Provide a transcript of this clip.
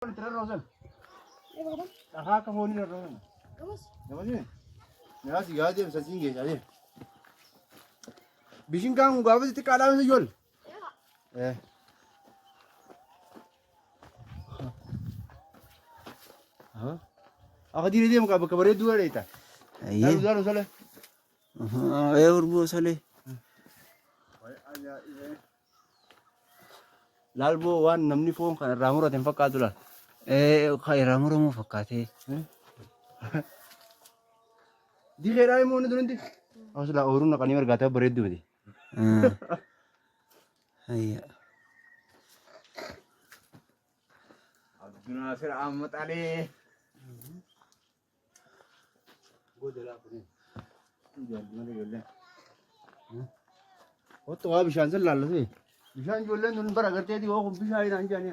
Tira Rosen. Aha ka phone ni Rosen. Namanya? Ya sih ya dia bisa tinggi aja. Bising kang gua apa sih kala masih jual? Hah? Aku diri dia muka kabarnya dua deh ita. Iya. Lalu salah. Urbu sale. Lalbo wan namni phone kan ramura tempat katulah. Kaya ramu fakate. Di kira mau nih nanti. Aku sudah urun nak ni mergata beredu ni. Iya. Abdul Nasir Ahmad Ali. Gue dah apa ni? Jual mana jual ni? Oh tu apa bishan sel lalu sih? Bishan jual ni, nun bar agar tiada, oh bishan ini anjani.